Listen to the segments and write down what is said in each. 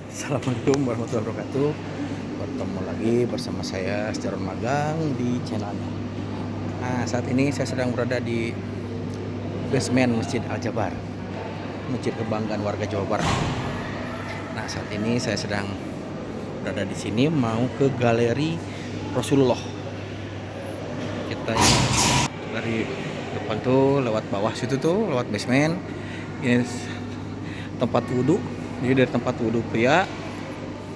Assalamualaikum warahmatullahi wabarakatuh. Bertemu lagi bersama saya Sejaron Magang di channelnya. Nah, saat ini saya sedang berada di basement Masjid Al-Jabar, masjid kebanggaan warga Jawa Barat. Nah, saat ini saya sedang berada di sini mau ke Galeri Rasulullah. Kita dari depan tuh lewat bawah situ tuh, lewat basement. Ini tempat wudhu. Jadi dari tempat wudhu pria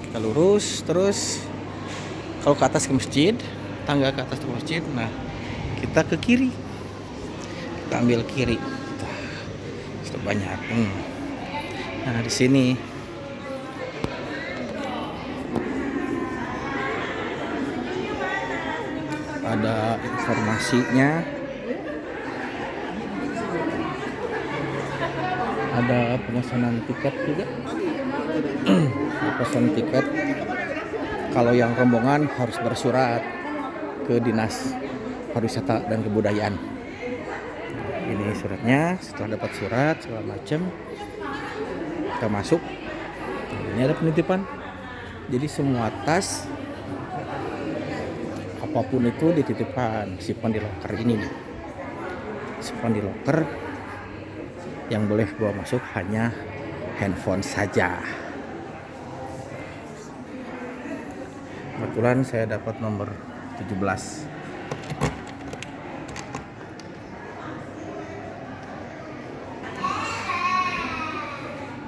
kita lurus terus kalau ke atas ke masjid, tangga ke atas ke masjid. Nah, kita ke kiri, kita ambil kiri. Sudah banyak. Nah, di sini ada informasinya, ada pemesanan tiket juga. Pesan tiket kalau yang rombongan harus bersurat ke Dinas Pariwisata dan Kebudayaan. Ini suratnya. Setelah dapat surat segala macam, kita masuk. Ini ada penitipan. Jadi semua tas apapun itu dititipkan, simpan di loker ini nih. Simpan di loker. Yang boleh bawa masuk hanya handphone saja. Kebetulan saya dapat nomor 17.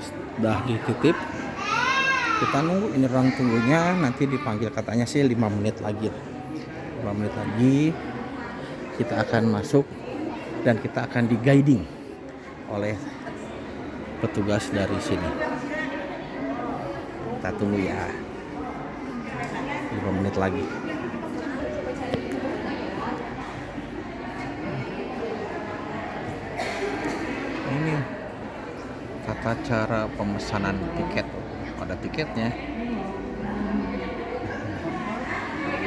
Sudah dititip. Kita nunggu, ini ruang tunggunya, nanti dipanggil katanya sih 5 menit lagi. 5 menit lagi kita akan masuk dan kita akan di-guiding oleh petugas dari sini. Kita tunggu ya. 5 menit lagi. Ini tata cara pemesanan tiket. Ada tiketnya.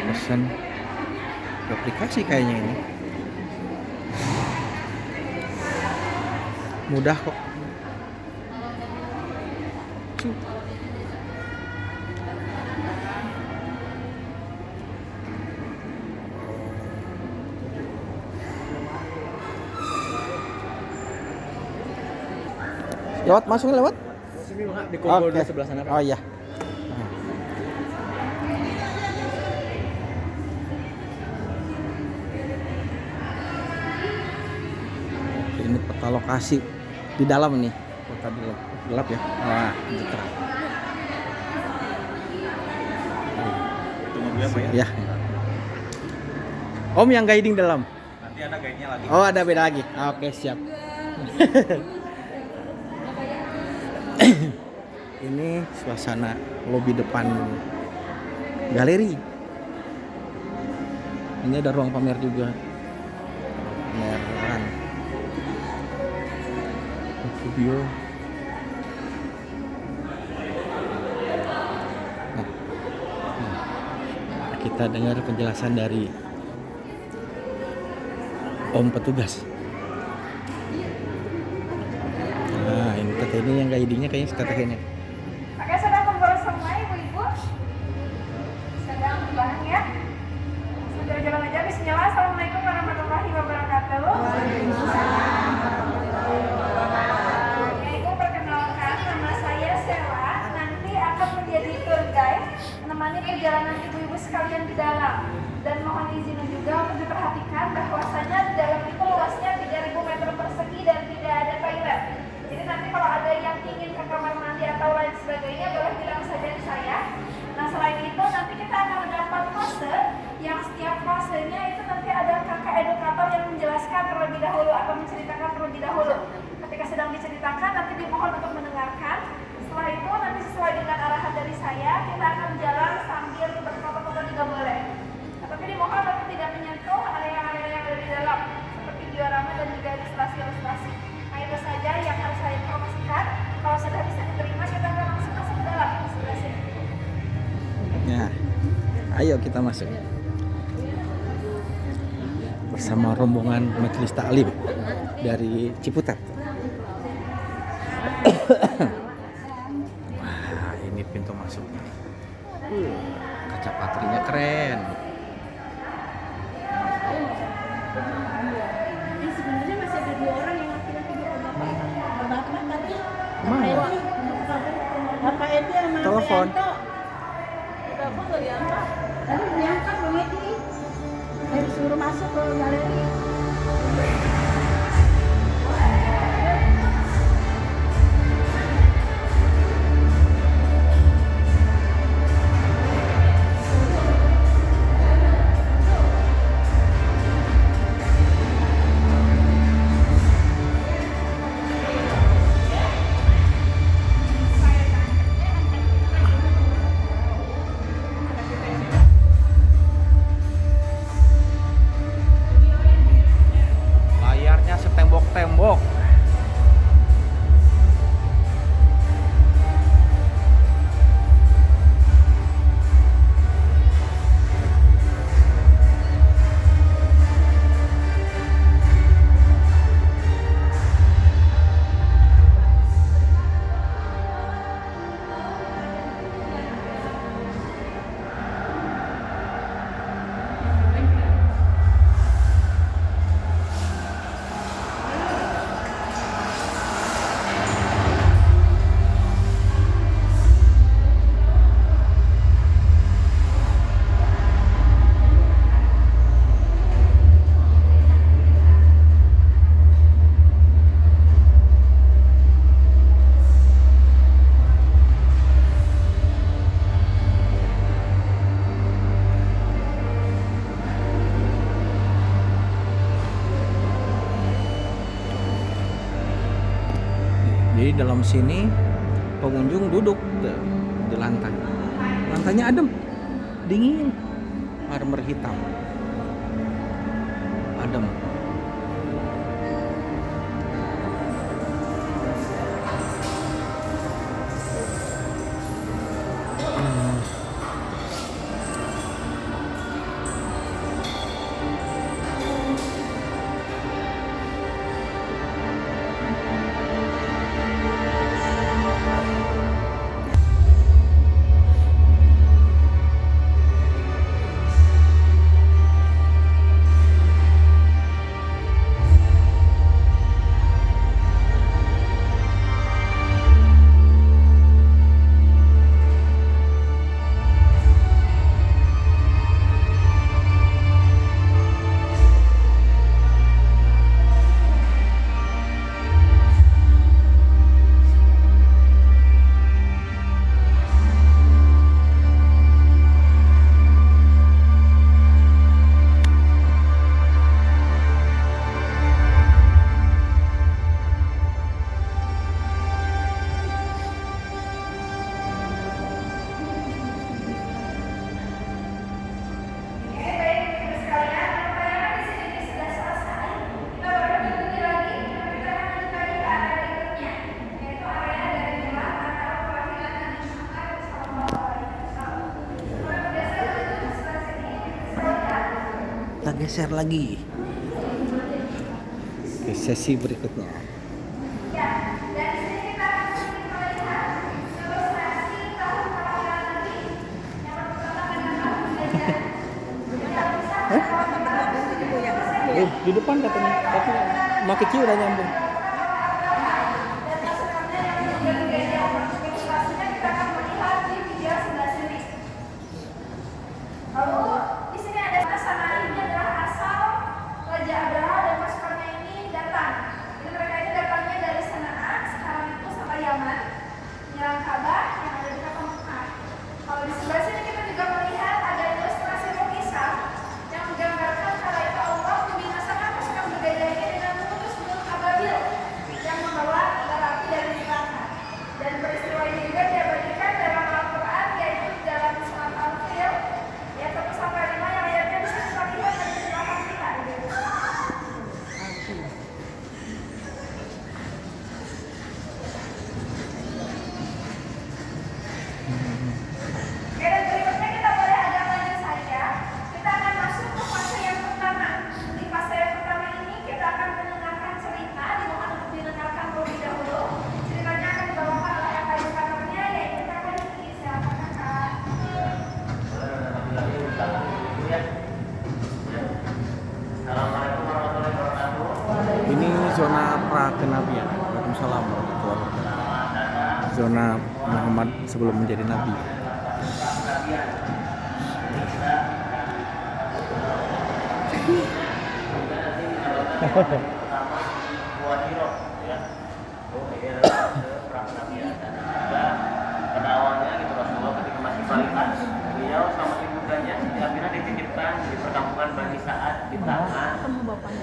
Pesan di aplikasi kayaknya ini. Mudah kok. Lewat, masuk lewat? Sini di kompol Oke. di sebelah sana. Oh iya. Ini peta lokasi di dalam nih. Peta di gelap ya. Wah, ini terang. Itu mobilnya apa ya? Ya. Om yang guiding dalam. Nanti ada guide-nya lagi. Oh, ada beda lagi. Oke, siap. Ini suasana lobi depan galeri. Ini ada ruang pamer juga. Pameran video. Nah, kita dengar penjelasan dari Om petugas. Nah, ini yang guidingnya kayaknya setelah Oke, sedang kumpul semua ibu-ibu. Sedang bareng ya. Sudah jalan aja. Bismillah. Assalamualaikum warahmatullahi wabarakatuh. Ya, ibu perkenalkan, nama saya Sela. Nanti akan menjadi tour guide menemani perjalanan ibu-ibu sekalian di dalam. Dan mohon izin juga untuk diperhatikan bahwasanya di dalam itu luasnya 3.000 meter persegi dan tidak ada toilet. Jadi nanti kalau ada yang ingin ke kamar mandi atau lain sebagainya boleh bilang saja di saya. Nah, selain itu nanti kita akan mendapat fase yang setiap fasenya itu nanti ada kakak edukator yang menjelaskan terlebih dahulu atau menceritakan terlebih dahulu. Ketika sedang diceritakan nanti dimohon untuk mendengarkan. Setelah itu nanti sesuai dengan arahan dari saya kita akan jalan sambil berfoto-foto juga boleh. Tapi dimohon untuk tidak menyentuh area-area yang ada di dalam seperti diorama dan juga ilustrasi-ilustrasi. Nah, itu saja yang harus saya informasikan. Kalau sudah bisa diterima kita akan langsung masuk ke dalam. Sebelah sini. Ya, ayo kita masuk bersama rombongan majelis taklim dari Ciputat. Wah, ini Ini pintu masuknya. Kaca patrinya keren. Ini sebenarnya masih ada 2 orang yang laki-laki di rumah Bapak tadi. Mana? Bapak Edi sama Telepon. Pak Yanto. Bapak nggak diangkat. Tadi diangkat Bang Edi. Saya disuruh masuk ke galeri. Layarnya setembok-tembok. Jadi dalam sini pengunjung duduk di lantai. Lantainya adem, dingin, marmer hitam, adem. Kita geser lagi ke sesi berikutnya. Di depan katanya, tapi mak kecil udah nyambung. Lalu di sini ada sana ini adalah asal Raja Abraha dan pasukannya ini datang. Jadi mereka ini datangnya dari Sanaa, sekarang itu sampai Yaman, menyerang Ka'bah yang ada di kota Mekah. Kalau di sebelah sini kita juga melihat ada ilustrasi lukisan yang menggambarkan kala itu Allah membinasakan pasukan bergajah ini dengan mengutus burung ababil zona Muhammad sebelum menjadi nabi. Gua Hiro ya. Oh iya, perang nabian dan juga pada awalnya gitu Rasulullah ketika masih balita, beliau sama ibundanya akhirnya dititipkan di perkampungan Bani Sa'ad di tangan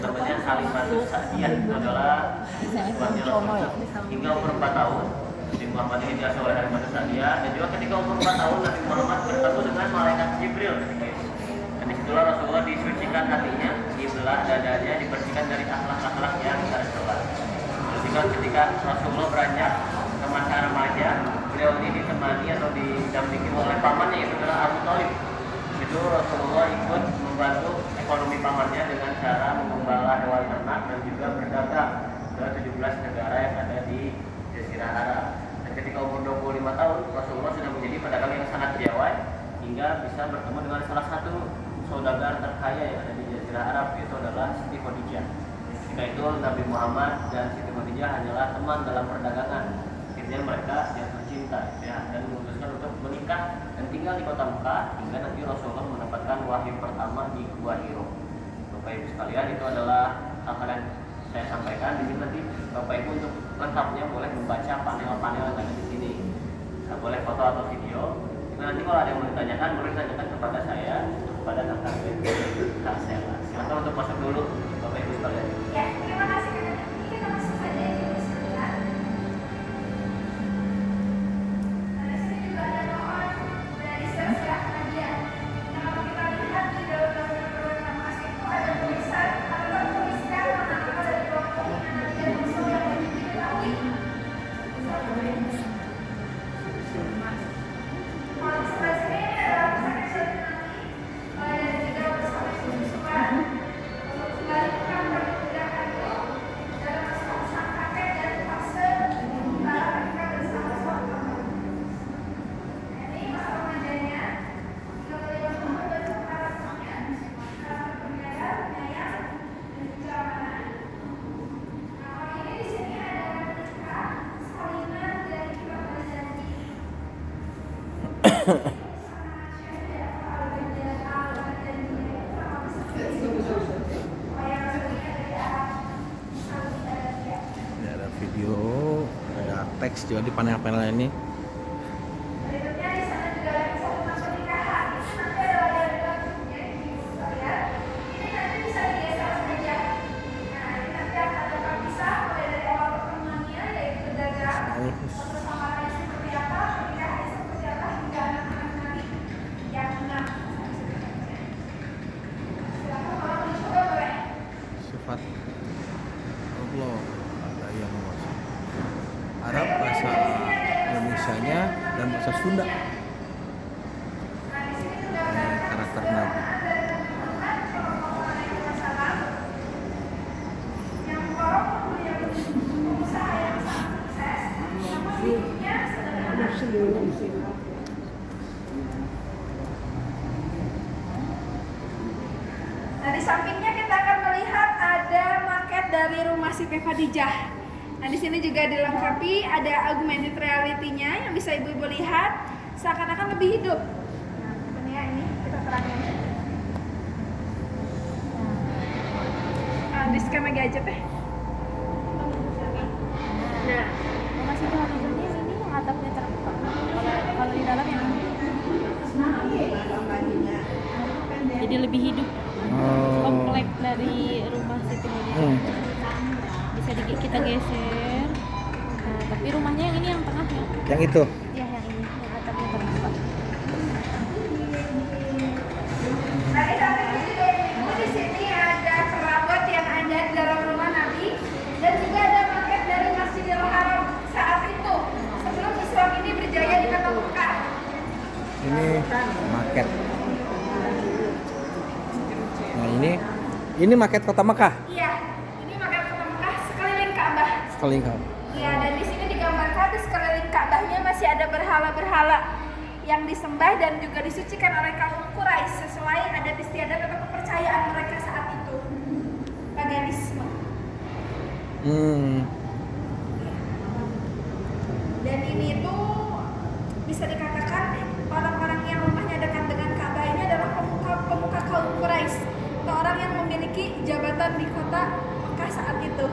namanya Halimatus Sa'diyah. Itu adalah suaminya Rasulullah hingga umur 4 tahun. Nabi Muhammad ini diasuh oleh Halimatus Sa'diyah, dan juga ketika umur 4 tahun Nabi Muhammad bertemu dengan malaikat Jibril ketika itu. Dan disitulah Rasulullah disucikan hatinya, dibelah dadanya, dibersihkan dari akhlak-akhlak yang tercela. Ketika Rasulullah beranjak ke masa remaja, beliau ini ditemani atau didampingi oleh pamannya, itu adalah Abu Thalib. Itu Rasulullah ikut membantu ekonomi pamannya dengan cara mengembala hewan ternak dan juga berdagang ke 17 negara yang ada di Jazirah Arab. Dan ketika umur 25 tahun, Rasulullah sudah menjadi pedagang yang sangat piawai hingga bisa bertemu dengan salah satu saudagar terkaya yang ada di Jazirah Arab, yaitu adalah Siti Khadijah. Ketika itu Nabi Muhammad dan Siti Khadijah hanyalah teman dalam perdagangan. Akhirnya mereka jatuh cinta ya, dan memutuskan untuk menikah dan tinggal di kota Mekah hingga nanti Rasulullah mendapatkan wahyu pertama di Gua Hiro. Bapak Ibu sekalian, itu adalah hal-hal yang saya sampaikan. Di sini nanti Bapak Ibu untuk lengkapnya boleh membaca panel-panel yang ada di sini. Nah, boleh foto atau video. Nah, nanti kalau ada yang mau ditanyakan, boleh ditanyakan kepada saya, kepada Kak Sela. Silakan untuk masuk dulu, Bapak Ibu sekalian. Ya, terima kasih Kak Dani. Kita masuk saja Ibu sekalian. Nah, di sini juga ada doa dari silsilah Nadia. Nah, kalau kita lihat di dalam emas itu ada tulisan atau tertuliskan nama dari kelompok Nadia Musa yang diketahui. Kalau di sebelah sini ada pusaka Nabi, mulai dari 3 sampai 7 surat. Untuk kembalikan pergerakan itu dalam sang kakek dan fase mereka bersama suatu. Ini masa remajanya, 3 kali bertemu dan karakternya, karakter penjaga, penyayang, dan juga amanah. Nah, kali ini di sini ada menikah, salinan dari kita berjanji. Ada video, ada teks juga di panel-panel ini. Berikutnya di sana juga ada kesempatan pernikahan. Itu nanti ada layar di sekalian. Ini nanti bisa digeser saja. Nah, ini nanti akan ada terpisah mulai dari awal pertemuannya, yaitu berdagang, persamaan seperti apa, pernikahannya seperti apa, hingga anak-anak nanti yang 6. Silakan kalau mau dicoba boleh. Sifat Allah ada yang menguasai Arab, bahasa Indonesianya dan bahasa Sunda. Nah, di sini juga ada Karakter Nabi. yang korong yang usaha yang sangat sukses, namun hidupnya sederhana. Nah, di sampingnya kita akan melihat ada maket dari rumah Siti Khadijah. Nah, di sini juga dilengkapi ada augmented reality-nya yang bisa ibu-ibu lihat seakan-akan lebih hidup. Nah, ini ya, ini kita terangin. Nah, di skema gadget ya. Nah, Rumah Siti Khadijah ini yang atapnya terbuka. Kalau di dalam yang ini. Jadi lebih hidup. Komplek dari rumah Siti Khadijah. Bisa kita geser. Nah, tapi rumahnya yang ini yang tengah ya. Yang itu. Ya, yang ini yang atapnya terbuka. nah di samping itu juga ibu di sini ada perabot yang ada di dalam rumah Nabi dan juga ada maket dari Masjidil Haram saat itu sebelum Islam ini berjaya di kota Mekah. Ini maket. Nah, ini maket kota Mekah. Iya, ini maket kota Mekah sekeliling Ka'bah. Sekali kau. Iya, dan di sini digambarkan di sekeliling Ka'bahnya masih ada berhala-berhala yang disembah dan juga disucikan oleh kaum Quraisy sesuai adat istiadat atau kepercayaan mereka saat itu. Paganisme. Dan ini tuh bisa dikatakan orang-orang yang rumahnya dekat dengan Ka'bah ini adalah pemuka kaum Quraisy, atau orang yang memiliki jabatan di kota Mekah saat itu.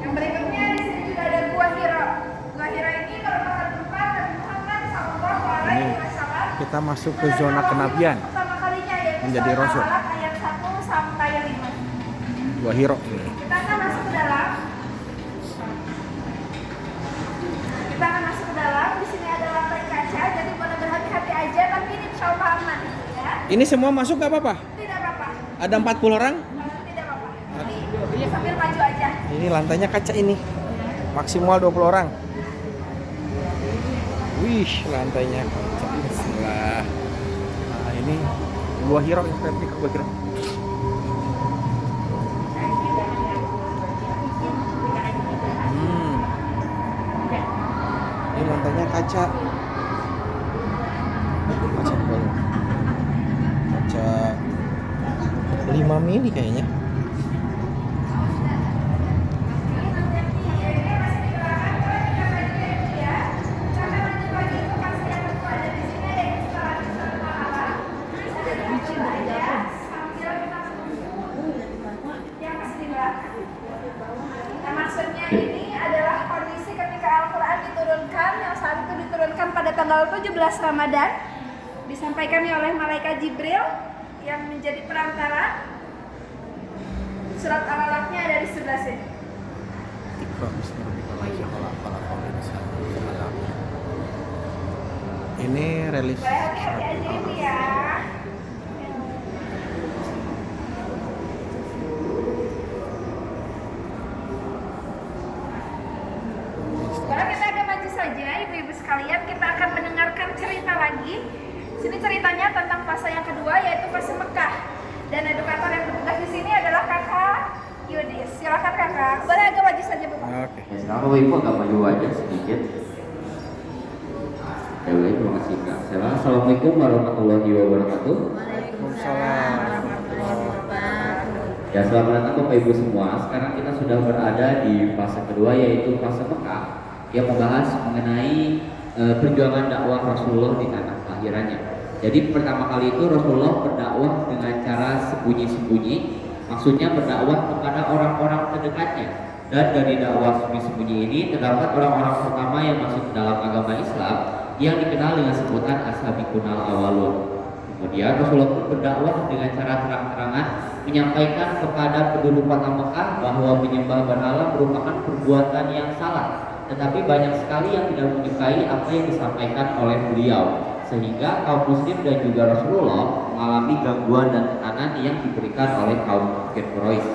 Yang berikutnya di sini juga ada Gua Hira. Gua Hira ini merupakan tempat Nabi Muhammad SAW Kita masuk ke zona kenabian pertama kalinya, yaitu menjadi surah rasul. Al-Alaq ayat 1 sampai 5. Gua Hiro ini. Kita akan masuk ke dalam. Di sini ada lantai kaca, jadi boleh berhati-hati aja, tapi ini insya Allah aman ya. Ini semua masuk gak apa-apa? Tidak apa-apa. Ada 40 orang? Tidak apa-apa. Jadi sambil maju aja. Ini lantainya kaca ini. Maksimal 20 orang. Wih, lantainya kaca. Bismillah. Nah, ini Gua Hiro, ini replik Gua Hiro. Ini lantainya kaca. Kaca berapa? Kaca 5 mili kayaknya. Nah, maksudnya ini adalah kondisi ketika Al-Quran diturunkan, yang saat itu diturunkan pada tanggal 17 Ramadan, disampaikan oleh malaikat Jibril yang menjadi perantara. Surat Al-Alaqnya ada di sebelah sini. Ini relief. Boleh hati-hati aja ibu ya. Sekarang kita agak maju saja, ibu-ibu sekalian. Kita akan mendengarkan cerita lagi. Sini ceritanya tentang fase yang kedua, yaitu fase Mekah. Dan edukator yang bertugas di sini adalah kakak Yudis. Silakan kakak. Boleh agak maju saja bapak. Oke. Ya, sekarang Ibu agak maju aja sedikit. Ya, baik, terima kasih Kak. Assalamualaikum warahmatullahi wabarakatuh. Waalaikumsalam. Ya, selamat datang Bapak Ibu semua. Sekarang kita sudah berada di fase kedua, yaitu fase Mekah, yang membahas mengenai perjuangan dakwah Rasulullah di tanah kelahirannya. Jadi pertama kali itu Rasulullah berdakwah dengan cara sembunyi-sembunyi, maksudnya berdakwah kepada orang-orang terdekatnya. Dan dari dakwah sembunyi-sembunyi ini terdapat orang-orang pertama yang masuk ke dalam agama Islam yang dikenal dengan sebutan As-Sabiqunal Awwalun. Kemudian Rasulullah pun berdakwah dengan cara terang-terangan menyampaikan kepada penduduk kota Mekah bahwa menyembah berhala merupakan perbuatan yang salah, tetapi banyak sekali yang tidak menyukai apa yang disampaikan oleh beliau, sehingga kaum muslim dan juga Rasulullah mengalami gangguan dan tekanan yang diberikan oleh kaum kafir Quraisy.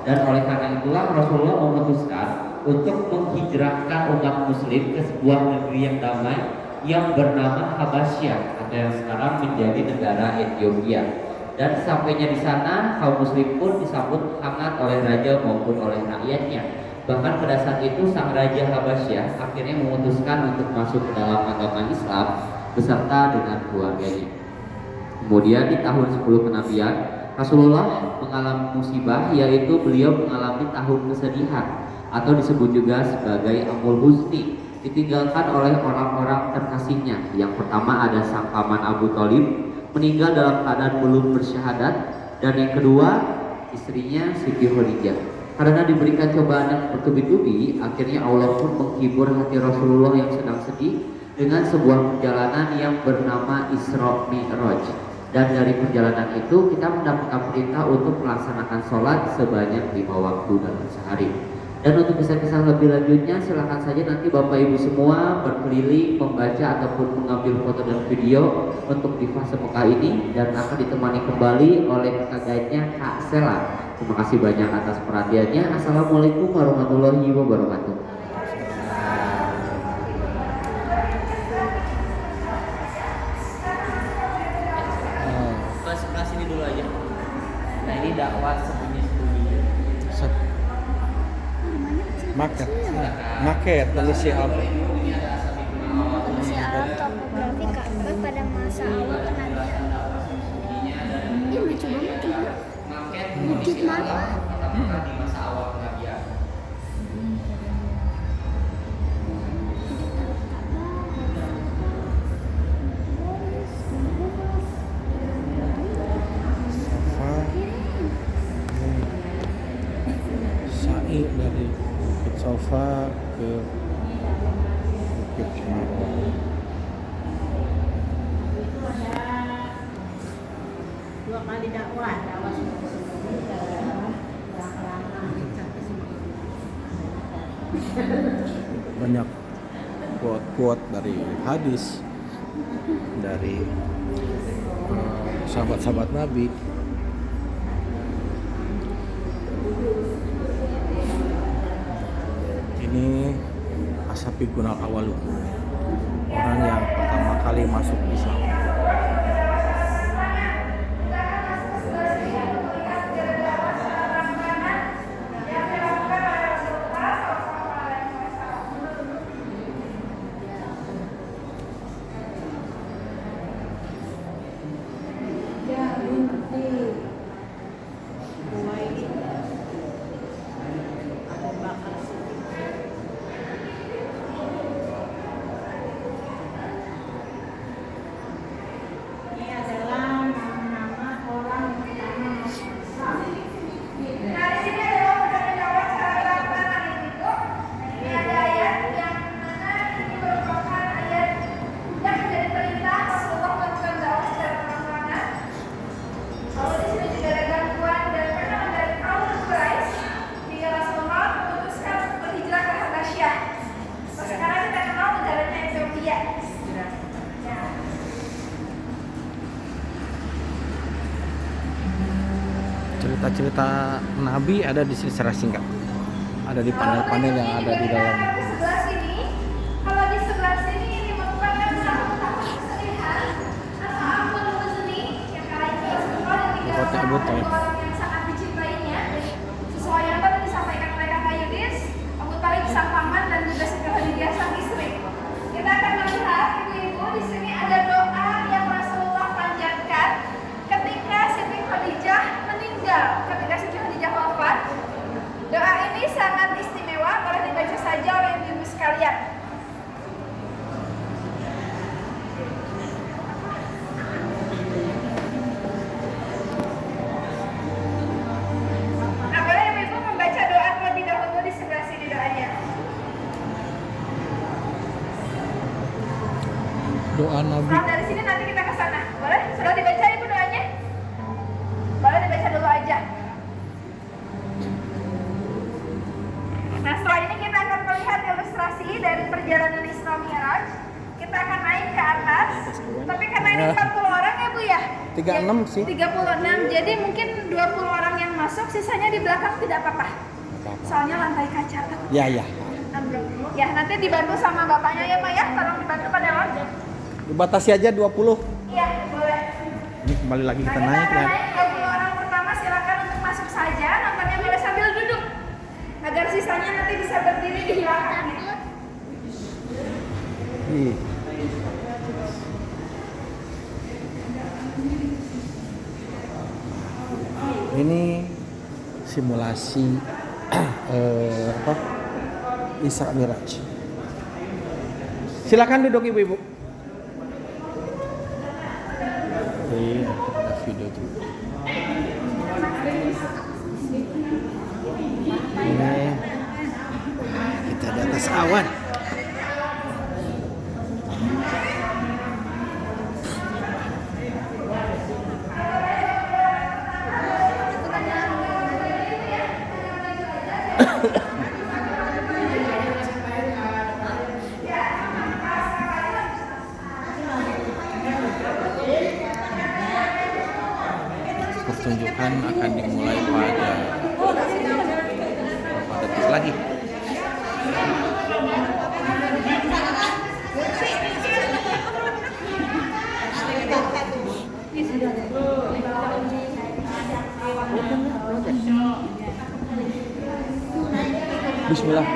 Dan oleh karena itulah Rasulullah memutuskan untuk menghijrahkan umat muslim ke sebuah negeri yang damai yang bernama Habasyah, atau yang sekarang menjadi negara Ethiopia. Dan sampainya di sana, kaum muslim pun disambut hangat oleh raja maupun oleh rakyatnya. Bahkan pada saat itu sang raja Habasyah akhirnya memutuskan untuk masuk ke dalam agama Islam beserta dengan keluarganya. Kemudian di tahun 10 kenabian, Rasulullah mengalami musibah, yaitu beliau mengalami tahun kesedihan atau disebut juga sebagai Amul Huzni, ditinggalkan oleh orang-orang terkasihnya. Yang pertama ada sang paman Abu Thalib, meninggal dalam keadaan belum bersyahadat, dan yang kedua istrinya Siti Khadijah. Karena diberikan cobaan yang bertubi-tubi, akhirnya Allah pun menghibur hati Rasulullah yang sedang sedih dengan sebuah perjalanan yang bernama Isra Mi'raj. Dan dari perjalanan itu kita mendapatkan perintah untuk melaksanakan sholat sebanyak 5 waktu dalam sehari. Dan untuk kisah-kisah lebih lanjutnya silahkan saja nanti Bapak Ibu semua berkeliling membaca ataupun mengambil foto dan video untuk di fase Mekah ini, dan akan ditemani kembali oleh kakak guide-nya Kak Sela. Terima kasih banyak atas perhatiannya. Assalamualaikum warahmatullahi wabarakatuh. Ke sebelah sini dulu aja. Nah, ini dakwah sembunyi-sembunyi. Market. Market tulis apa? Kondisi alam topografi Ka'bah pada masa awal kenabian. Ini lucu banget tuh. Bukit mana? dakwah Banyak quote-quote dari hadis, dari sahabat-sahabat Nabi. Ini Ashabi Gunal Awalu, orang yang pertama kali masuk Islam. ini adalah nama orang yang pertama masuk Islam. Nah, di sini adalah menjawab cara penanganan itu. Ini ada ayat yang mana ini merupakan ayat yang menjadi perintah Rasulullah melakukan dakwah secara terang-terangan. Lalu di sini juga ada gangguan dan tekanan dari kaum Quraisy hingga Rasulullah memutuskan berhijrah ke Habasyah. Sekarang kita kenal negaranya Ethiopia. Ya. Cerita-cerita Nabi ada di sini secara singkat. Ada di panel-panel yang ada di dalam. Di sebelah sini, kalau di sebelah sini ini merupakan satu tahun kesedihan atau Abul Huzni yang kala itu Rasulullah dan tiga Pokoknya Abu Thalib. orang yang sangat dicintainya. Sesuai yang tadi disampaikan oleh Kakak Yudis, Abu Thalib sang paman dan juga Siti Khadijah sang istri. Kita akan melihat ibu-ibu di sini ada doa yang Rasulullah panjatkan ketika Siti Khadijah meninggal, ketika Siti Khadijah wafat. Doa ini sangat istimewa, boleh dibaca saja oleh ibu-ibu sekalian. Nah, boleh ibu-ibu membaca doa terlebih dahulu di sebelah sini doanya. Doa Nabi. Nah, dari sini nanti kita ke sana. Boleh? Sudah dibaca ibu doanya? Boleh dibaca dulu aja. Nah, setelah ini kita akan melihat ilustrasi dari perjalanan Isra Mi'raj. Kita akan naik ke atas. Tapi karena ini 40 orang ya Bu ya? 36 sih. 36. Jadi mungkin 20 orang yang masuk, sisanya di belakang tidak apa-apa. Soalnya lantai kaca. Ya, ya. Ambruk. Ya, nanti dibantu sama bapaknya ya Pak ya. Tolong dibantu Pak Dewan. Dibatasi aja 20. Iya, boleh. Ini kembali lagi Nah, kita kita naik akan kan. naik 20 orang pertama, silakan untuk masuk saja. Nampaknya boleh sambil duduk agar sisanya nanti bisa berdiri di belakangnya. Ih. Ini simulasi apa? Isra Miraj. Silakan duduk ibu-ibu. Oke, ada video juga. Ini kita di atas awan. Pertunjukan akan dimulai pada beberapa detik lagi. Bismillah.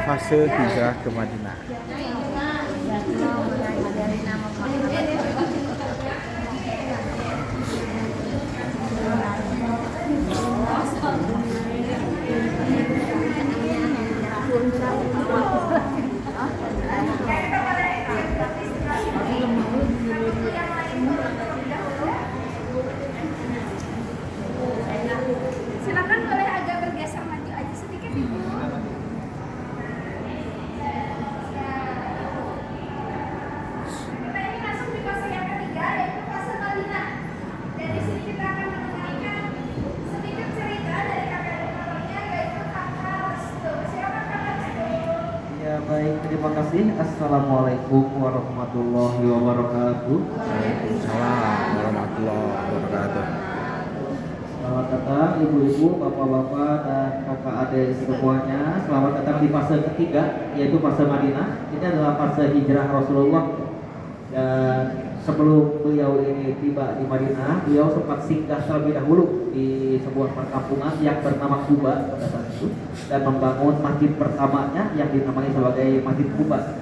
fase hijrah ke Madinah. Silakan boleh agak bergeser maju aja sedikit. Kita ini masuk di fase yang ketiga, yaitu fase Madinah. Dan di sini kita akan mendengarkan sedikit cerita dari kakak dan kakaknya, yaitu kakak Restu. Silakan kakak Restu. Ya baik, terima kasih. Assalamualaikum warahmatullahi wabarakatuh. Waalaikumsalam warahmatullahi wabarakatuh. Selamat datang ibu-ibu, bapak-bapak, dan kakak adik semuanya. Selamat datang di fase ketiga, yaitu fase Madinah. Ini adalah fase hijrah Rasulullah. Dan sebelum beliau ini tiba di Madinah, beliau sempat singgah terlebih dahulu di sebuah perkampungan yang bernama Kuba pada saat itu, dan membangun masjid pertamanya yang dinamai sebagai Masjid Kuba.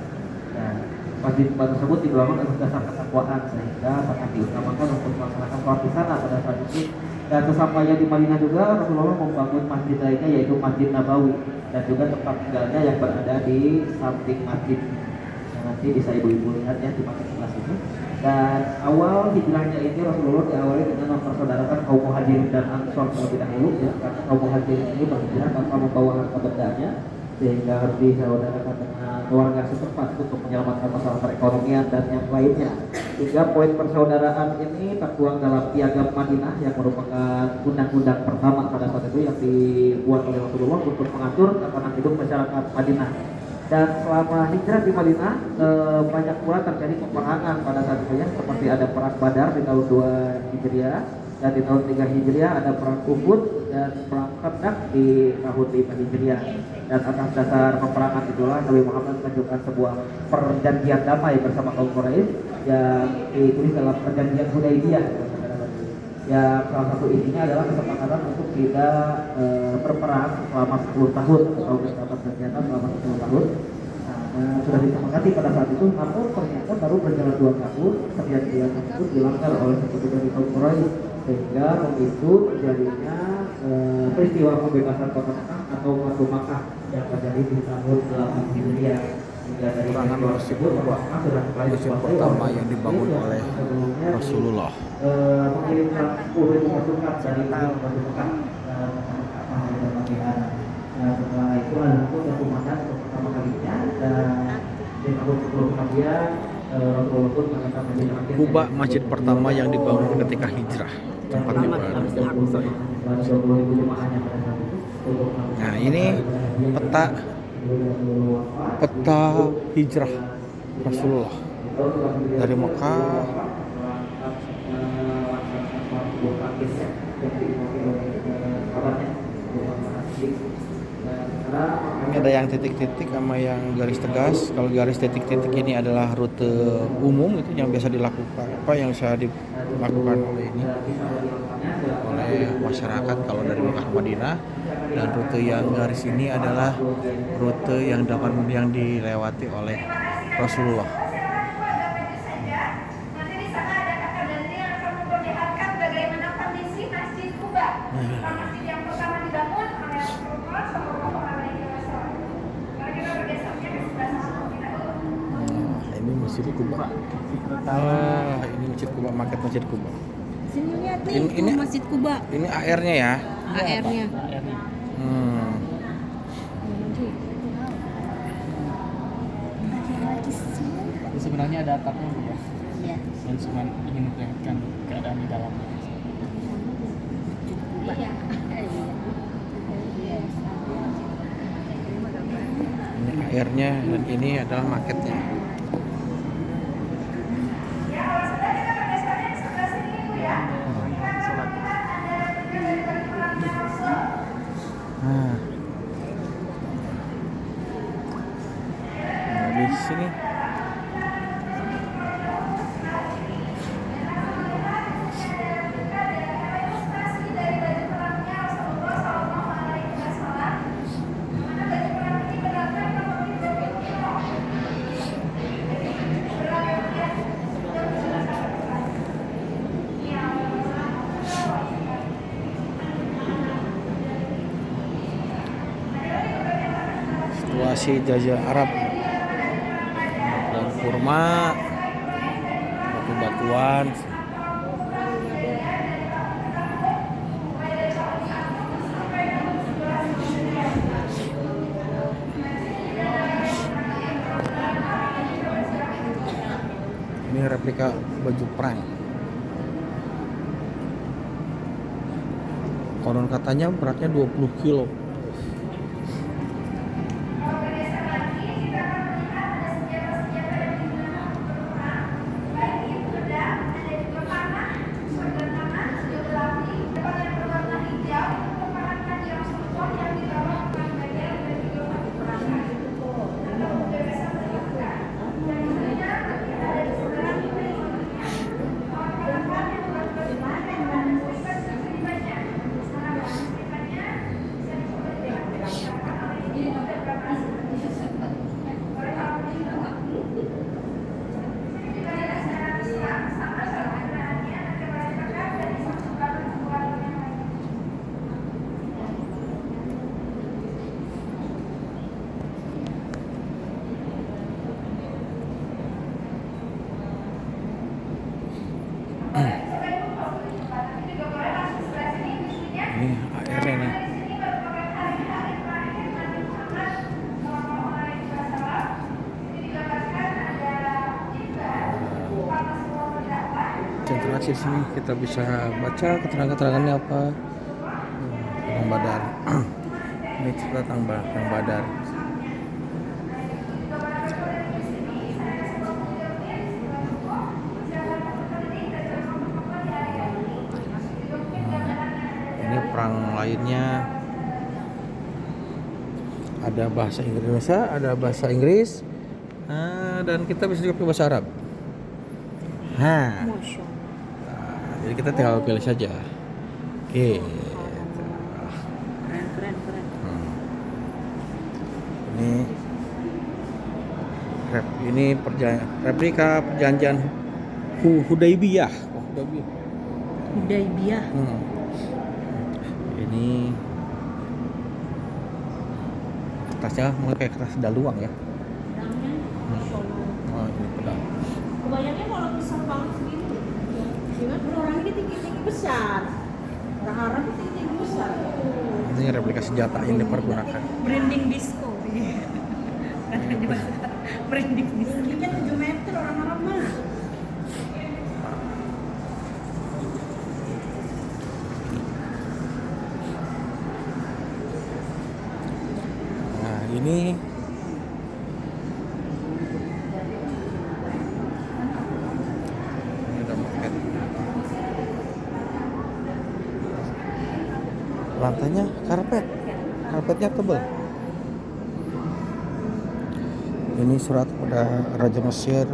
Dan masjid Kuba tersebut dibangun atas dasar ketakwaan, sehingga sangat diutamakan untuk melaksanakan sholat di sana pada saat itu. Dan sesampainya di Madinah juga Rasulullah membangun masjid lainnya, yaitu Masjid Nabawi, dan juga tempat tinggalnya yang berada di samping masjid. Nah, nanti bisa ibu-ibu lihat ya di masjid sebelah sini. Dan awal hijrahnya ini Rasulullah diawali dengan mempersaudarakan kaum muhajirin dan ansor terlebih dahulu ya, karena kaum muhajirin ini berhijrah tanpa membawa harta bendanya, sehingga harus disaudarakan dengan warga setempat untuk menyelamatkan masalah perekonomian dan yang lainnya. Hingga poin persaudaraan ini tertuang dalam Piagam Madinah yang merupakan undang-undang pertama pada saat itu yang dibuat oleh Rasulullah untuk mengatur tatanan hidup masyarakat Madinah. Dan selama hijrah di Madinah banyak pula terjadi peperangan pada saat itu ya, seperti ada perang Badar di tahun 2 Hijriah, dan di tahun 3 Hijriah ada perang Uhud dan perang Khandaq di tahun 5 Hijriah. Dan atas dasar peperangan itulah Nabi Muhammad mengajukan sebuah perjanjian damai bersama kaum Quraisy yang ditulis dalam perjanjian Hudaybiyah. Ya, salah satu isinya adalah kesepakatan untuk tidak berperang selama 10 tahun atau bersahabat senjata selama 10 tahun. Nah, sudah disepakati pada saat itu, namun ternyata baru berjalan 2 tahun perjanjian tersebut dilanggar oleh sekutu dari kaum Quraisy, sehingga memicu terjadinya peristiwa pembebasan kota Mekah atau Fatu Makkah yang terjadi di tahun 8 Hijriah. Perangan Masjid Kuba, masjid pertama yang dibangun oleh Rasulullah. Mengirimkan 10.000 pasukan dari Batu Mekah dan setelah itu Al-Haqq dan Umayyah untuk pertama kalinya, dan di tahun 10 kemudian Rasulullah pun mengatakan Kuba, masjid pertama yang dibangun ketika hijrah. Tempatnya berada. Nah, ini peta hijrah Rasulullah dari Mekah. Ini ada yang titik-titik sama yang garis tegas. Kalau garis titik-titik ini adalah rute umum, itu yang biasa dilakukan, yang bisa dilakukan oleh masyarakat kalau dari Mekah ke Madinah. Dan rute yang garis ini adalah rute yang dilewati oleh Rasulullah. Nanti di sana ada kakak Dandi yang akan memperlihatkan bagaimana kondisi Masjid Kuba. Masjid yang pertama dibangun oleh Rasulullah Shallallahu Alaihi Wasallam. Kalau kita bergesernya ke sebelah sana kita Ini Masjid Kuba. Ini Masjid Kuba, maket Masjid Kuba. Sini lihat nih, Ini Masjid Kuba. Ini AR-nya ya. AR-nya. Ini sebenarnya ada atapnya Bu, ya. Iya. Yang cuma ingin memperlihatkan keadaan di dalamnya. Iya. Ini AR-nya dan ini adalah maketnya. Nah, di sini masih jajah Arab. Dan kurma, batu-batuan. Ini replika baju perang. Konon katanya beratnya 20 kilo. Ini airnya nih. Konsentrasi sini kita bisa baca keterangan-keterangannya apa. Bang Badar. Ini cerita tentang Bang Badar. Ini perang lainnya, ada bahasa Indonesia, ada bahasa Inggris, dan kita bisa juga pakai bahasa Arab. Nah, jadi kita tinggal pilih saja. Oke. Keren. Ini replika perjanjian Hudaybiyah. Hudaybiyah. Ini kertasnya mungkin kayak kertas daluang ya. Oh, ini pedang. Kebayangnya kalau besar banget segitu. Gimana kalau orang ini tinggi besar. Orang Arab itu tinggi besar. Ini replika senjata yang dipergunakan. Branding disco. Branding disco. Ini kan 7 meter orang Arab mah. Nah, ini udah maket. Lantainya karpetnya tebal. Ini surat pada Raja Mesir.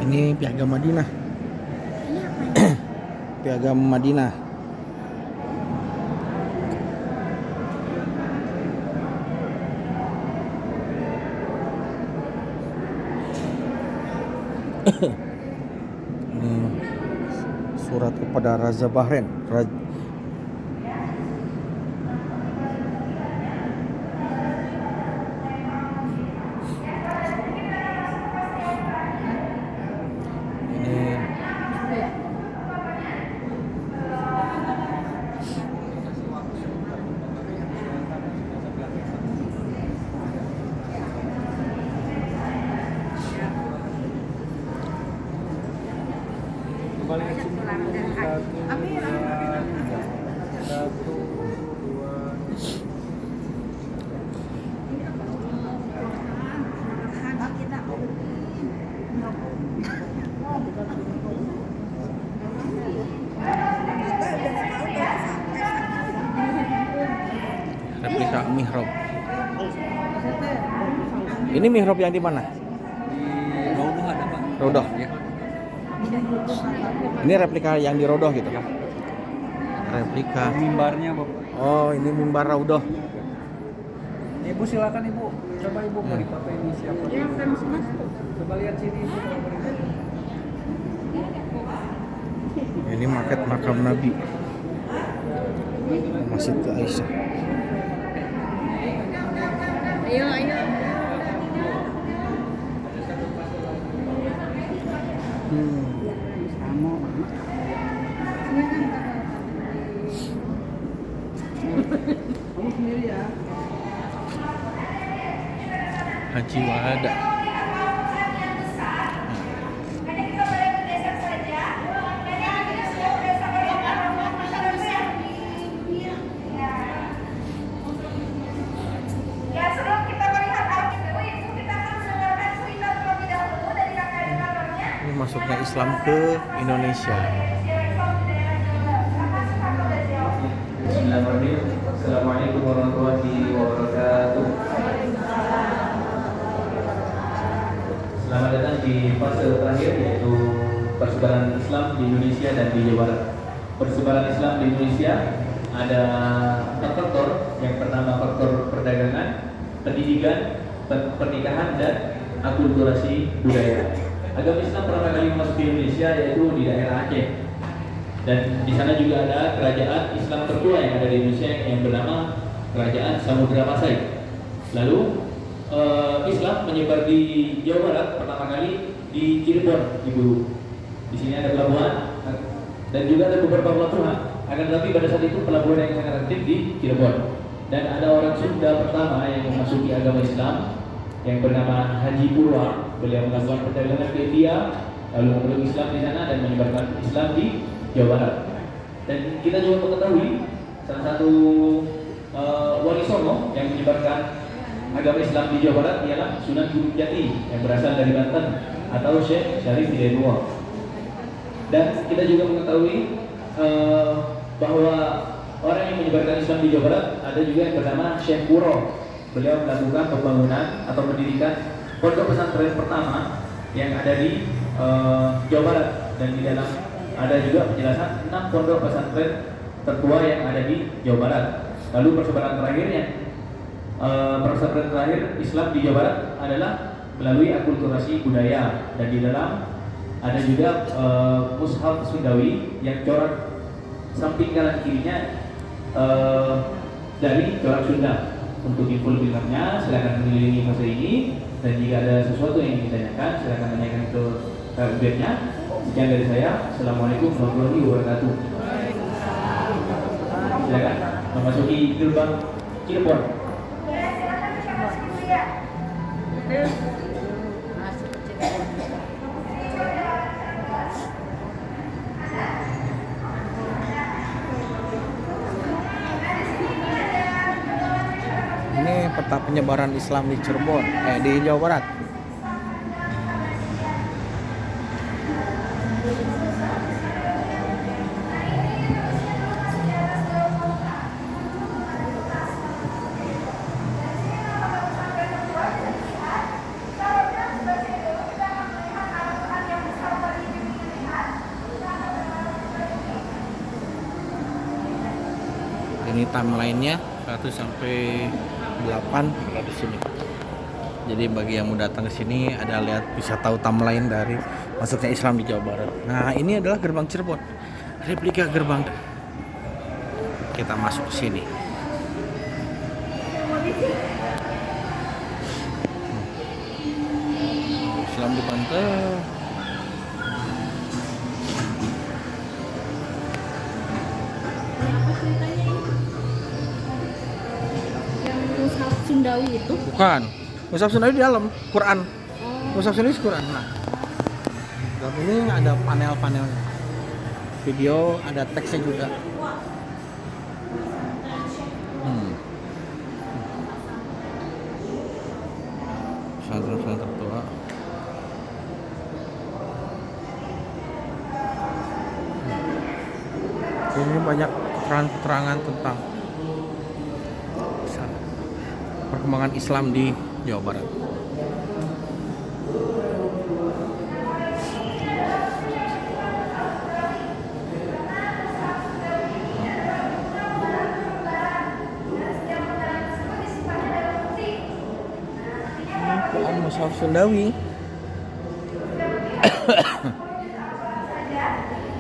Ini Piagam Madinah. Piagam Madinah. Ini surat kepada Raja Bahrain. Replika mihrab. Ini mihrab yang di mana? Di Rodoh ada Pak. Rodoh. Ya. Ini replika yang di Rodoh gitu. replika. Mimbarnya Bapak. Oh, ini mimbar Raudhah. Ibu silakan Ibu. Coba Ibu mau dipoto ini siapa? Ya, kan masuk. Coba lihat sini Ibu kalau mau dipoto. Ini maket makam Nabi. Masjid Aisyah. Ayo, ayo. Kamu sendiri ya. Haji Wahada. Hanya kita boleh bergeser saja. Hanya kita sudah berdasarkan pengalaman masyarakat. Ya. Ya, sebelum kita melihat Ibu, kita akan mendengarkan cerita terlebih dahulu dari kakak-kakaknya. Ini masuknya Islam ke Indonesia. Bismillahirrahmanirrahim. Assalamualaikum warahmatullahi wabarakatuh. Selamat datang di fase terakhir, yaitu persebaran Islam di Indonesia dan di Jawa Barat. Persebaran Islam di Indonesia ada 4 faktor. Yang pertama faktor perdagangan, pendidikan, pernikahan, dan akulturasi budaya. Agama Islam pertama kali masuk ke Indonesia yaitu di daerah Aceh. Dan di sana juga ada kerajaan Islam tertua yang ada di Indonesia yang bernama Kerajaan Samudra Pasai. Lalu Islam menyebar di Jawa Barat pertama kali di Cirebon, Ibu. Di sini ada pelabuhan dan juga ada beberapa pelabuhan. Akan tetapi pada saat itu pelabuhan yang sangat aktif di Cirebon. Dan ada orang Sunda pertama yang memasuki agama Islam yang bernama Haji Purwa. Beliau melakukan perjalanan ke India, lalu memeluk Islam di sana dan menyebarkan Islam di Jawa Barat. Dan kita juga mengetahui salah satu wali songo yang menyebarkan agama Islam di Jawa Barat ialah Sunan Gunung Jati yang berasal dari Banten atau Syekh Syarif Hidayatullah. Dan kita juga mengetahui bahwa orang yang menyebarkan Islam di Jawa Barat ada juga yang bernama Syekh Puro. Beliau melakukan pembangunan atau mendirikan pondok pesantren pertama yang ada di Jawa Barat, dan di dalam ada juga penjelasan 6 pondok pesantren tertua yang ada di Jawa Barat. Lalu persebaran terakhir Islam di Jawa Barat adalah melalui akulturasi budaya, dan di dalam ada juga mushaf Sundawi yang corak samping kanan kirinya dari corak Sunda. Untuk info lebih lengkapnya silakan mengelilingi fase ini, dan jika ada sesuatu yang ingin ditanyakan silakan tanyakan ke webnya. Sekian dari saya. Assalamualaikum warahmatullahi wabarakatuh. Silakan memasuki gerbang Cirebon. Ya, silakan bisa masuk dulu ya. Ini peta penyebaran Islam di Cirebon, di Jawa Barat. Ini timeline-nya 1 sampai 8 ada di sini. Jadi bagi yang mau datang ke sini ada bisa tahu timeline dari masuknya Islam di Jawa Barat. Nah, ini adalah gerbang Cirebon. Replika gerbang. Kita masuk ke sini. Islam di Banten. Yang mushaf Sundawi itu? Bukan. Mushaf Sundawi di dalam Quran. Mushaf Sundawi Quran. Nah. Dan ini ada panel-panelnya. Video, ada teksnya juga. Pesantren tertua. Ini banyak keterangan tentang perkembangan Islam di Jawa Barat. Mushaf Sundawi.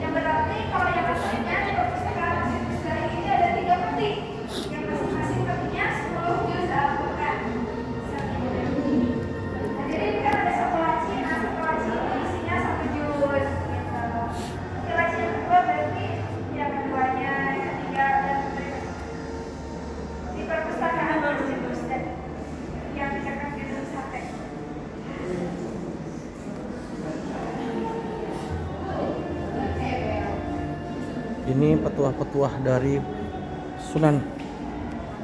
Yang berarti kalau yang aslinya di perpustakaan Sindari ini ada 3 peti. Yang masing-masing petinya 10 juz Al-Quran. Nah, jadi ini kan ada satu laci, satu laci ini isinya 1 juz. Gitu. Nanti laci yang kedua berarti yang keduanya, yang ketiga dan berikutnya. Di perpustakaan Masjid Ustad yang dekat Gedung Sate. Ini petuah-petuah dari Sunan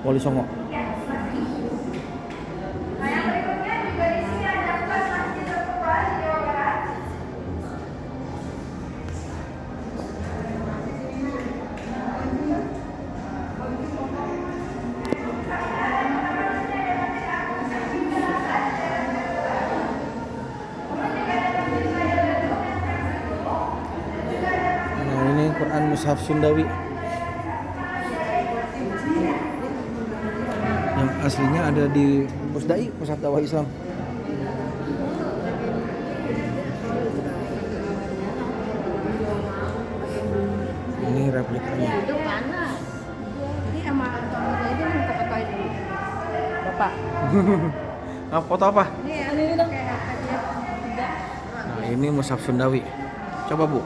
Wali Songo. Nah, yang berikutnya juga di sini ada 4 masjid tertua di Jawa Barat. Nah, ini Quran Mushaf Sundawi. Yang aslinya ada di Pusdai, Pusat Dakwah Islam. Ini replikanya. Itu panas. Ini sama Antonio itu minta fotoin dulu. Bapak. Nah, foto apa? Ini dong kayak apa dia? Tidak. Nah, ini Mushaf Sundawi. Coba, Bu.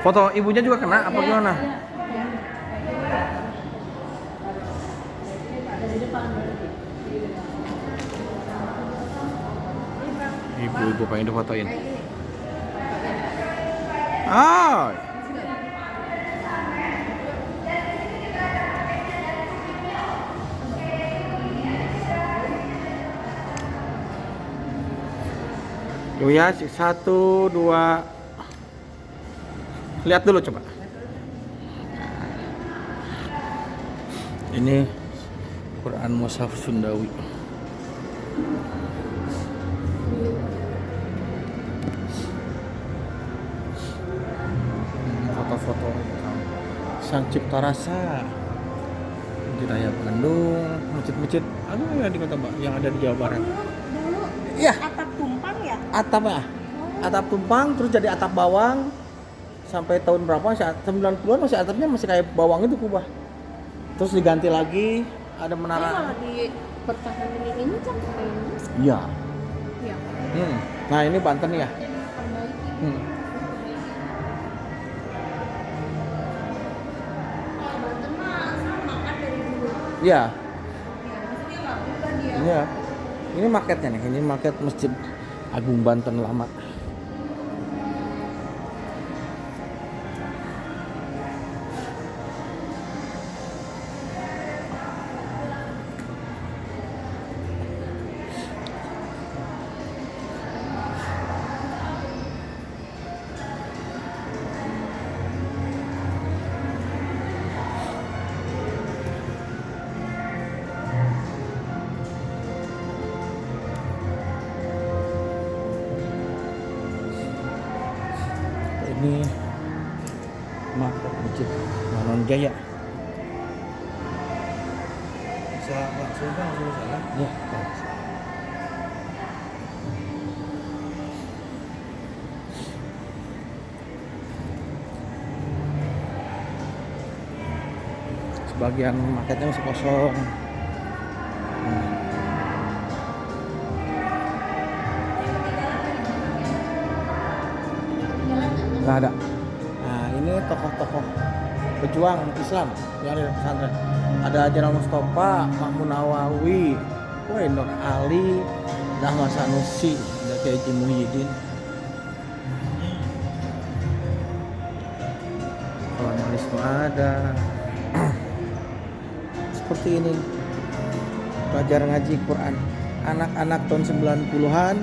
Foto ibunya juga kena apa gimana? Ibu-ibu pengen difotoin. Ah. Tuh ya, 1, 2. Lihat dulu coba. Ini Quran Mushaf Sundawi. Foto-foto Sang Cipta Rasa di Raya Bandung, masjid-masjid yang di Kota yang ada di Jawa Barat. Dulu Iya, atap tumpang ya? atap ya. Atap tumpang terus jadi atap bawang. Sampai tahun berapa? 90-an masih atapnya masih kayak bawang itu kubah. Terus diganti lagi, ada Ini menara. malah di pertahanan ini kan kayaknya. Iya. Iya. Nah, ini Banten ya. Perbaiki. Banten mah sama kan dari dulu. Iya. Ya, maksudnya nggak berubah dia. Iya. Ini marketnya nih. Ini market Masjid Agung Banten lama. Ini market Masjid Manon Jaya. Bisa langsung kan langsung sana. Ya. Sebagian marketnya masih kosong. Nggak ada. Nah, ini tokoh-tokoh pejuang Islam yang ada di pesantren. Ada Jenderal Mustafa, Mahmud Nawawi, Nur Ali, Ahmad Sanusi, ada Kiai Haji Muhyiddin. Kolonialisme ada. Seperti ini. Belajar ngaji Quran. Anak-anak tahun 90-an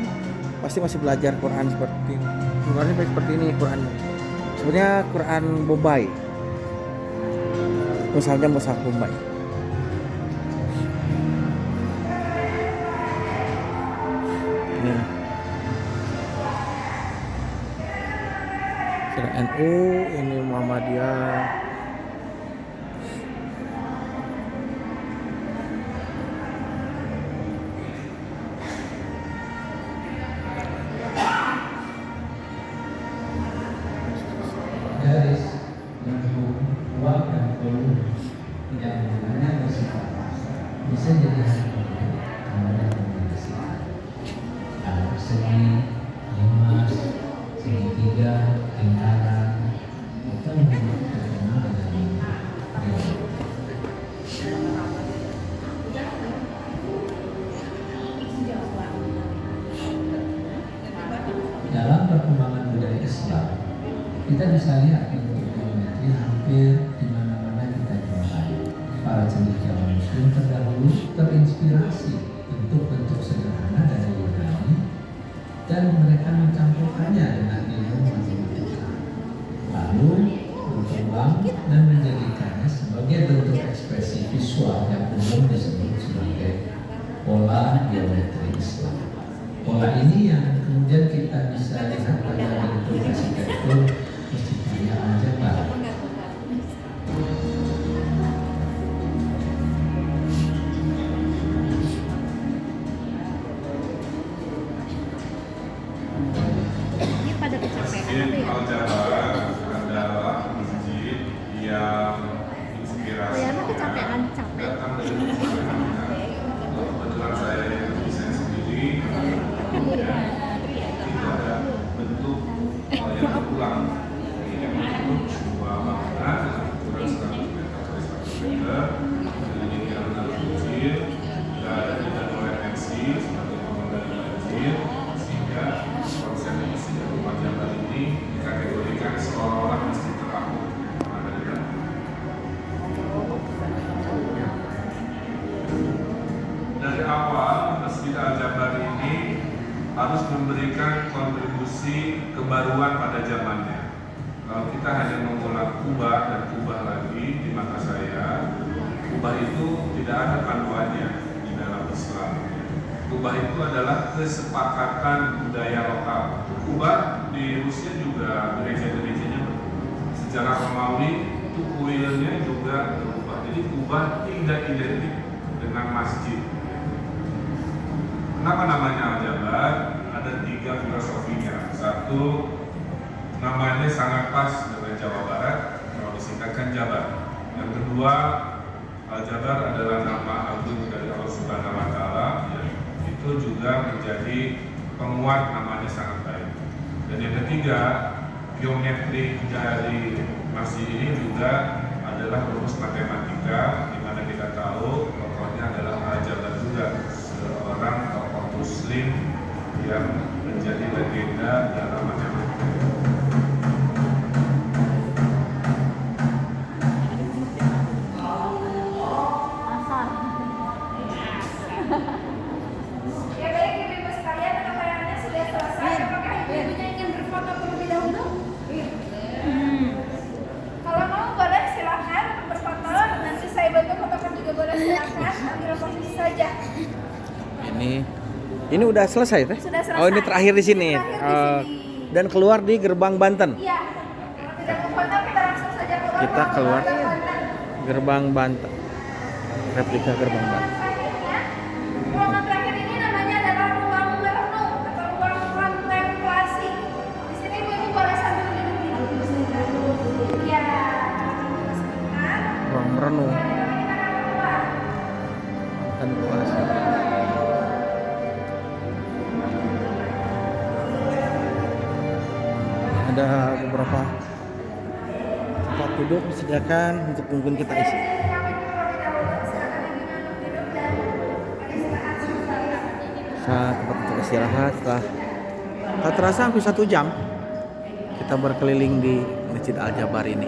pasti masih belajar Quran seperti ini. Qurannya seperti ini Qurannya. Sebenarnya Quran Bombay. Misalnya Mushaf Bombay. Ini. Ini NU, ini Muhammadiyah. segi emas, segitiga, lingkaran, itu terkenal dengan geometri. Dalam perkembangan budaya Islam, kita bisa lihat bentuk geometri hampir di mana-mana kita jumpai. Para cendekiawan Muslim terdahulu terinspirasi bentuk-bentuk sederhana dari Yunani dan mereka mencampurkannya dengan ilmu matematika. Lalu berkembang dan menjadikannya sebagai bentuk ekspresi visual yang umum disebut sebagai pola geometri Islam. Pola ini yang kemudian kita bisa lihat pada bentuk arsitektur Masjid Raya Al-Jabar. Ini pada kecapean Masjid apa ya? Al-Jabar adalah masjid yang inspirasi Riana kecapean, capek. datang dari Madinah. Kebetulan saya yang desain sendiri, tidak ada bentuk yang berulang yang disebut sebuah bangunan dengan ukuran 100 meter kali 100 meter memiliki alun-alun kecil, tidak oleh tensi sebagai pengendali banjir, sehingga konsep isi rumah Jabar ini dikategorikan seolah-olah masjid terapung yang ada di dalam. Dari awal Masjid Al-Jabar ini harus memberikan kontribusi kebaruan pada zamannya. Kalau kita hanya mengulang kubah dan kubah lagi di mata saya, kubah itu tidak ada panduannya di dalam Islam. Kubah itu adalah kesepakatan budaya lokal. Kubah di Rusia juga gereja-gerejanya secara Romawi itu kuilnya juga berubah. Jadi kubah tidak identik dengan masjid. Kenapa namanya Al-Jabar? Ada 3 filosofinya. Satu, namanya sangat pas dengan Jawa Barat, kalau disingkatkan Jabar. Yang kedua, Al-Jabar adalah nama agung dari Allah Subhanahu wa Ta'ala, ya. Itu juga menjadi penguat namanya sangat baik. Dan yang ketiga, geometri dari masjid ini juga adalah rumus matematika, di mana kita tahu tokohnya adalah Al-Jabar juga, seorang tokoh Muslim yang menjadi legenda dalam matematika. Ya baik ibu-ibu sekalian, rangkaiannya sudah selesai. Apakah ibu-ibunya ingin berfoto terlebih dahulu? Kalau mau boleh silakan berfoto. Nanti saya bantu fotokan juga boleh, silakan. Ambil posisi saja. Ini udah selesai teh? Sudah selesai. Oh, ini terakhir di sini. Terakhir di sini. Dan keluar di Gerbang Banten. Iya. Kalau tidak mau foto kita langsung saja keluar. Kita keluar. Banten. Gerbang Banten. Replika Gerbang Banten. Selanjutnya, ruangan terakhir ini namanya adalah ruang merenung atau ruang kontemplasi. Di sini ibu-ibu boleh sambil duduk. Ya. Sebentar. Ruang merenung. Kita akan keluar. Kontemplasi. Ada beberapa tempat duduk disediakan untuk mungkin kita isi. Tempat untuk istirahat setelah tak terasa hampir 1 jam kita berkeliling di Masjid Al-Jabar ini.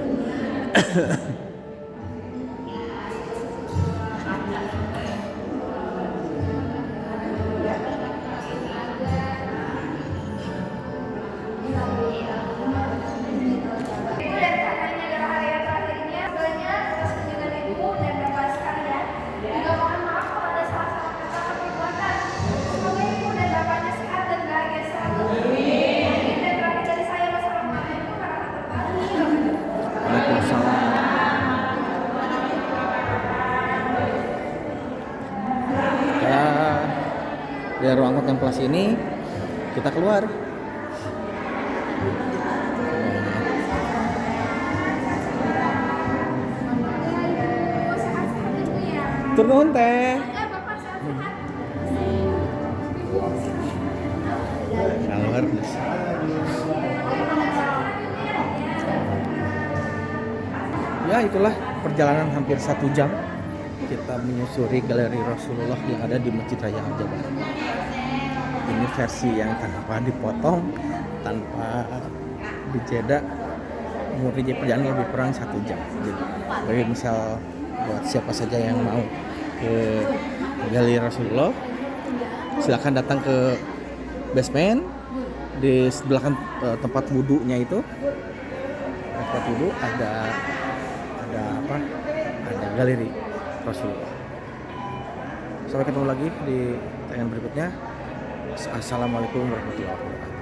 Ibu dan kakak ini adalah area terakhirnya. Sebelumnya atas kunjungan ibu dan bapak sekalian. Juga mohon maaf kalau ada salah-salah kata atau perbuatan. Semoga ibu dan bapaknya sehat dan bahagia selalu. Amin. Dan terakhir dari saya, wassalamualaikum warahmatullahi wabarakatuh. Waalaikumsalam. Ya, dari ruang kontemplasi ini kita keluar. Sehat-sehat ibu ya. Turun teh. Semoga bapak sehat-sehat. Ya itulah perjalanan hampir 1 jam kita menyusuri galeri Rasulullah yang ada di Masjid Raya Al-Jabar. Ini versi yang tanpa dipotong, tanpa dijeda. Umurnya perjalanan lebih kurang 1 jam. Jadi misal buat siapa saja yang mau ke galeri Rasulullah, silakan datang ke basement. Di sebelah tempat wudhunya itu, tempat wudhu ada galeri Rasulullah. Sampai ketemu lagi di tayangan berikutnya. Assalamualaikum warahmatullahi wabarakatuh.